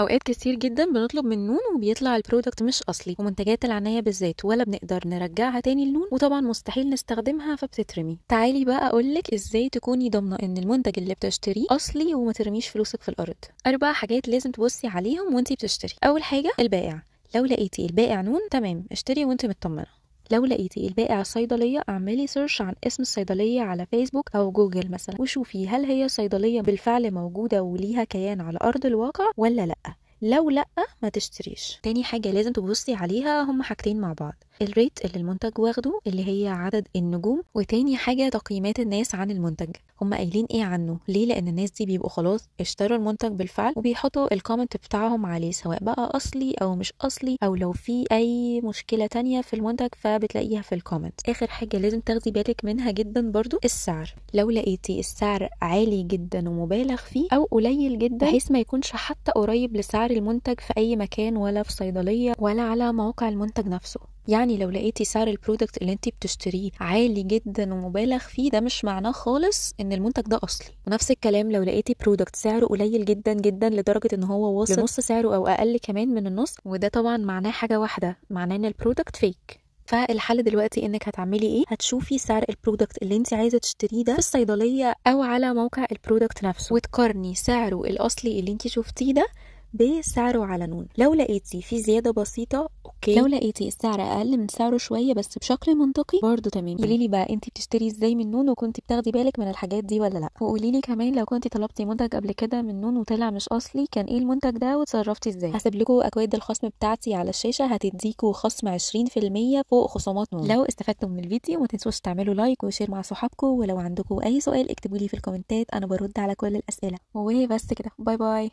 اوقات كتير جدا بنطلب من نون وبيطلع البرودكت مش اصلي، ومنتجات العناية بالذات ولا بنقدر نرجعها تاني لنون، وطبعا مستحيل نستخدمها فبتترمي. تعالي بقى اقولك ازاي تكوني ضامنة ان المنتج اللي بتشتريه اصلي وما ترميش فلوسك في الارض. 4 حاجات لازم تبصي عليهم وانتي بتشتري. اول حاجة البائع. لو لقيتي البائع نون تمام، اشتري وانتي مطمنة. لو لقيتي البائع صيدلية، اعملي سيرش عن اسم الصيدلية على فيسبوك او جوجل مثلا، وشوفي هل هي صيدلية بالفعل موجودة وليها كيان على ارض الواقع ولا لا. لو لا، ما تشتريش. تاني حاجة لازم تبصي عليها هما حاجتين مع بعض: الريت اللي المنتج واخده اللي هي عدد النجوم، وتاني حاجة تقييمات الناس عن المنتج، هما قايلين ايه عنه. ليه؟ لان الناس دي بيبقوا خلاص اشتروا المنتج بالفعل وبيحطوا الكومنت بتاعهم عليه، سواء بقى اصلي او مش اصلي، او لو في اي مشكلة تانية في المنتج فبتلاقيها في الكومنت. اخر حاجة لازم تاخدي بالك منها جدا برضو السعر. لو لقيتي السعر عالي جدا ومبالغ فيه او قليل جدا، بحيث ما يكونش حتى قريب لسعر المنتج في اي مكان ولا في صيدلية ولا على موقع المنتج نفسه. يعني لو لقيتي سعر البرودكت اللي انت بتشتريه عالي جدا ومبالغ فيه، ده مش معناه خالص ان المنتج ده اصلي. ونفس الكلام لو لقيتي برودكت سعره قليل جدا جدا لدرجة ان هو واصل لنص سعره او اقل كمان من النص، وده طبعا معناه حاجة واحدة، معناه ان البرودكت فيك. فالحل دلوقتي انك هتعملي ايه؟ هتشوفي سعر البرودكت اللي انت عايزه تشتريه ده في الصيدليه او على موقع البرودكت نفسه، وتقارني سعره الاصلي اللي انت شفتيه ده بسعره على نون. لو لقيتي في زياده بسيطه اوكي، لو لقيتي السعر اقل من سعره شويه بس بشكل منطقي برضه تمام. قولي لي بقى انت بتشتري ازاي من نون، وكنتي بتاخدي بالك من الحاجات دي ولا لا؟ وقولي لي كمان لو كنتي طلبتي منتج قبل كده من نون وطلع مش اصلي، كان ايه المنتج ده وتصرفتي ازاي؟ هسيب لكم اكواد الخصم بتاعتي على الشاشه، هتديكوا خصم 20% فوق خصومات نون. لو استفدتوا من الفيديو ما تنسوش تعملوا لايك وشير مع صحابكم، ولو عندكم اي سؤال اكتبوا لي في الكومنتات، انا برد على كل الاسئله. وبس كده، باي باي.